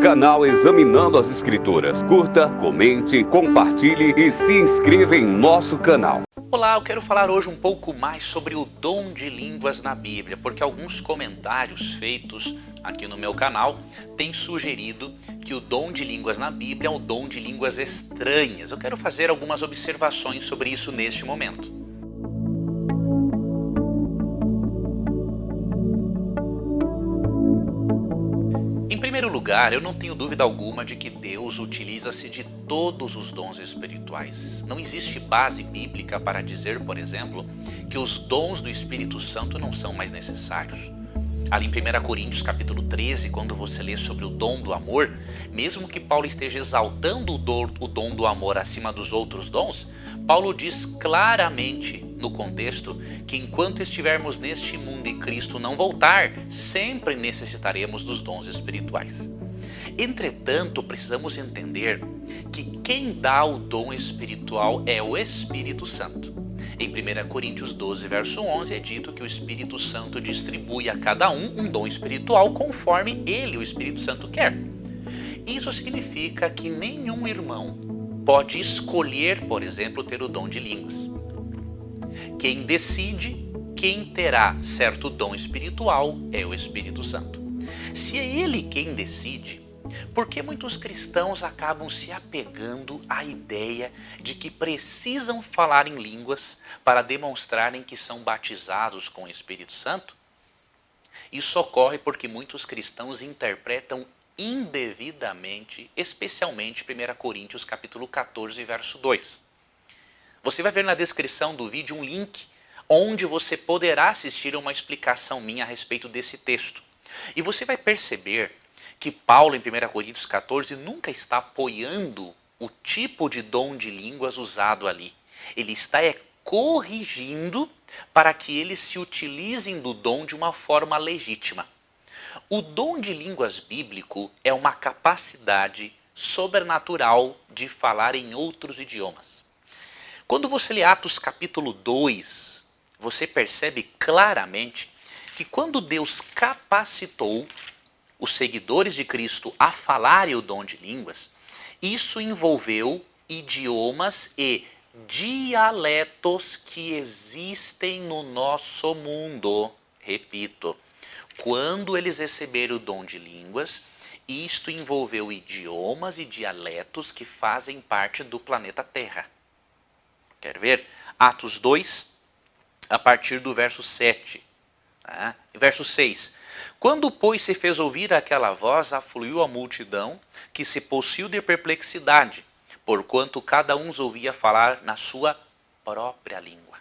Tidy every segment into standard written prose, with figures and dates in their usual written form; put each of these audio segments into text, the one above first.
Canal Examinando as Escrituras. Curta, comente, compartilhe e se inscreva em nosso canal. Olá, eu quero falar hoje um pouco mais sobre o dom de línguas na Bíblia, porque alguns comentários feitos aqui no meu canal têm sugerido que o dom de línguas na Bíblia é o dom de línguas estranhas. Eu quero fazer algumas observações sobre isso neste momento. Em primeiro lugar, eu não tenho dúvida alguma de que Deus utiliza-se de todos os dons espirituais. Não existe base bíblica para dizer, por exemplo, que os dons do Espírito Santo não são mais necessários. Ali em 1 Coríntios capítulo 13, quando você lê sobre o dom do amor, mesmo que Paulo esteja exaltando o dom do amor acima dos outros dons, Paulo diz claramente no contexto que enquanto estivermos neste mundo e Cristo não voltar, sempre necessitaremos dos dons espirituais. Entretanto, precisamos entender que quem dá o dom espiritual é o Espírito Santo. Em 1 Coríntios 12, verso 11, é dito que o Espírito Santo distribui a cada um dom espiritual conforme ele, o Espírito Santo, quer. Isso significa que nenhum irmão pode escolher, por exemplo, ter o dom de línguas. Quem decide quem terá certo dom espiritual é o Espírito Santo. Se é ele quem decide, por que muitos cristãos acabam se apegando à ideia de que precisam falar em línguas para demonstrarem que são batizados com o Espírito Santo? Isso ocorre porque muitos cristãos interpretam indevidamente, especialmente 1 Coríntios capítulo 14, verso 2. Você vai ver na descrição do vídeo um link onde você poderá assistir a uma explicação minha a respeito desse texto. E você vai perceber que Paulo, em 1 Coríntios 14, nunca está apoiando o tipo de dom de línguas usado ali. Ele está corrigindo para que eles se utilizem do dom de uma forma legítima. O dom de línguas bíblico é uma capacidade sobrenatural de falar em outros idiomas. Quando você lê Atos capítulo 2, você percebe claramente que quando Deus capacitou os seguidores de Cristo a falarem o dom de línguas, isso envolveu idiomas e dialetos que existem no nosso mundo. Repito, quando eles receberam o dom de línguas, isto envolveu idiomas e dialetos que fazem parte do planeta Terra. Quer ver? Atos 2, a partir do verso 7. Verso 6. Quando, pois, se fez ouvir aquela voz, afluiu a multidão, que se possuiu de perplexidade, porquanto cada um os ouvia falar na sua própria língua.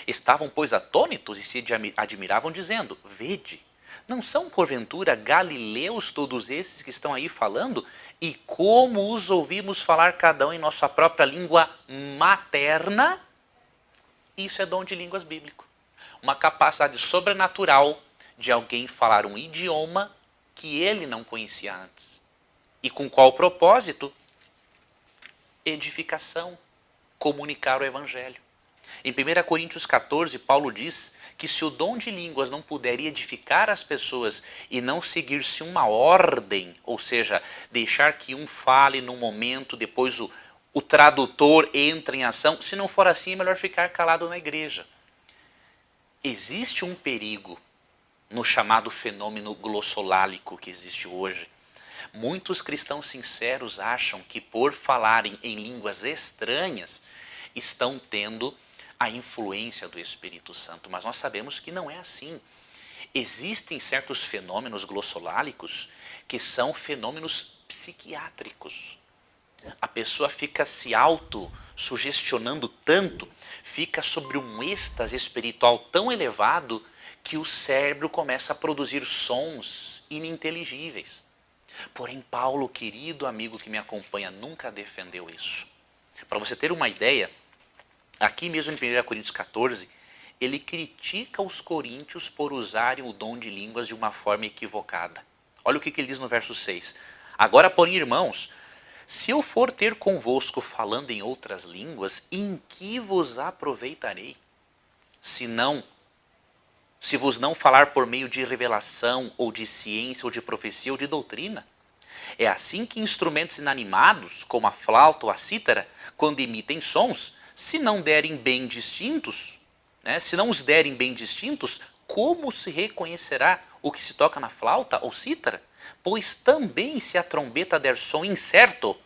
Estavam, pois, atônitos e se admiravam, dizendo: Vede, não são porventura galileus todos esses que estão aí falando? E como os ouvimos falar cada um em nossa própria língua materna? Isso é dom de línguas bíblico. Uma capacidade sobrenatural de alguém falar um idioma que ele não conhecia antes. E com qual propósito? Edificação, comunicar o evangelho. Em 1 Coríntios 14, Paulo diz que se o dom de línguas não puder edificar as pessoas e não seguir-se uma ordem, ou seja, deixar que um fale num momento, depois o tradutor entra em ação, se não for assim é melhor ficar calado na igreja. Existe um perigo no chamado fenômeno glossolálico que existe hoje. Muitos cristãos sinceros acham que por falarem em línguas estranhas estão tendo a influência do Espírito Santo, mas nós sabemos que não é assim. Existem certos fenômenos glossolálicos que são fenômenos psiquiátricos. A pessoa fica se auto-sugestionando tanto, fica sobre um êxtase espiritual tão elevado que o cérebro começa a produzir sons ininteligíveis. Porém, Paulo, querido amigo que me acompanha, nunca defendeu isso. Para você ter uma ideia, aqui mesmo em 1 Coríntios 14, ele critica os coríntios por usarem o dom de línguas de uma forma equivocada. Olha o que ele diz no verso 6. Agora, porém, irmãos, se eu for ter convosco falando em outras línguas, em que vos aproveitarei? Se vos não falar por meio de revelação, ou de ciência, ou de profecia, ou de doutrina? É assim que instrumentos inanimados, como a flauta ou a cítara, quando emitem sons, se não derem bem distintos, se não os derem bem distintos, como se reconhecerá o que se toca na flauta ou cítara? Pois também se a trombeta der som incerto,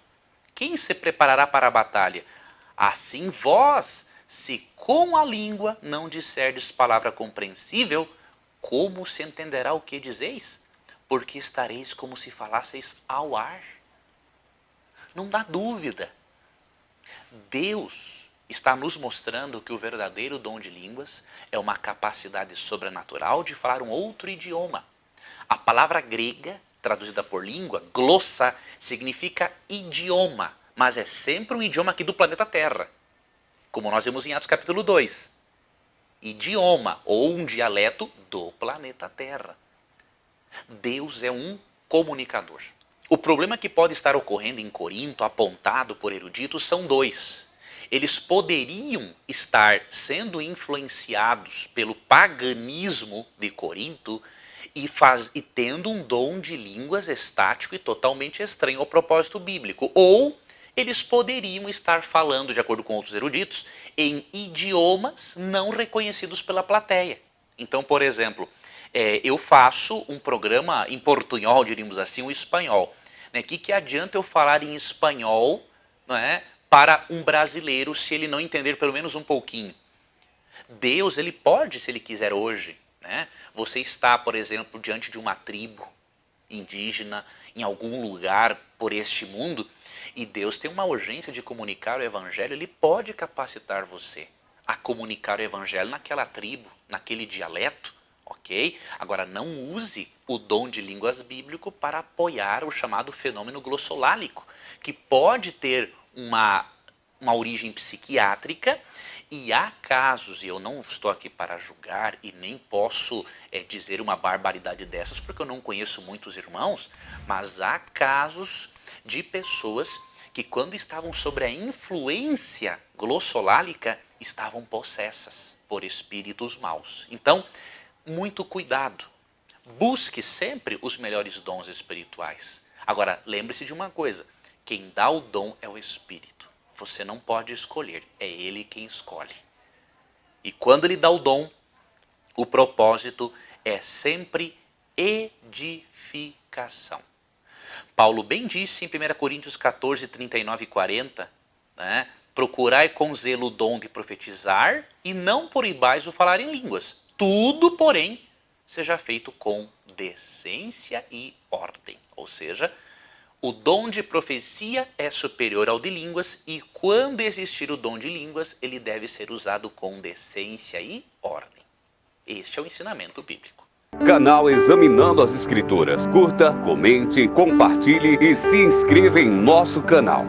quem se preparará para a batalha? Assim vós, se com a língua não disserdes palavra compreensível, como se entenderá o que dizeis? Porque estareis como se falasseis ao ar. Não dá dúvida. Deus está nos mostrando que o verdadeiro dom de línguas é uma capacidade sobrenatural de falar um outro idioma. A palavra grega, traduzida por língua, glossa, significa idioma, mas é sempre um idioma aqui do planeta Terra, como nós vemos em Atos capítulo 2. Idioma ou um dialeto do planeta Terra. Deus é um comunicador. O problema que pode estar ocorrendo em Corinto, apontado por eruditos, são dois. Eles poderiam estar sendo influenciados pelo paganismo de Corinto e tendo um dom de línguas estático e totalmente estranho ao propósito bíblico. Ou eles poderiam estar falando, de acordo com outros eruditos, em idiomas não reconhecidos pela plateia. Então, por exemplo, eu faço um programa em portunhol, diríamos assim, um espanhol. Que adianta eu falar em espanhol, para um brasileiro se ele não entender pelo menos um pouquinho? Deus, ele pode, se ele quiser hoje, você está, por exemplo, diante de uma tribo indígena, em algum lugar por este mundo, e Deus tem uma urgência de comunicar o evangelho, ele pode capacitar você a comunicar o evangelho naquela tribo, naquele dialeto, ok? Agora, não use o dom de línguas bíblico para apoiar o chamado fenômeno glossolálico, que pode ter uma origem psiquiátrica, e há casos, e eu não estou aqui para julgar e nem posso dizer uma barbaridade dessas, porque eu não conheço muitos irmãos, mas há casos de pessoas que, quando estavam sobre a influência glossolálica, estavam possessas por espíritos maus. Então, muito cuidado. Busque sempre os melhores dons espirituais. Agora, lembre-se de uma coisa: quem dá o dom é o Espírito. Você não pode escolher, é Ele quem escolhe. E quando Ele dá o dom, o propósito é sempre edificação. Paulo bem disse em 1 Coríntios 14, 39 e 40, procurai com zelo o dom de profetizar e não poribais o falar em línguas. Tudo, porém, seja feito com decência e ordem. Ou seja, o dom de profecia é superior ao de línguas e quando existir o dom de línguas, ele deve ser usado com decência e ordem. Este é o ensinamento bíblico. Canal Examinando as Escrituras. Curta, comente, compartilhe e se inscreva em nosso canal.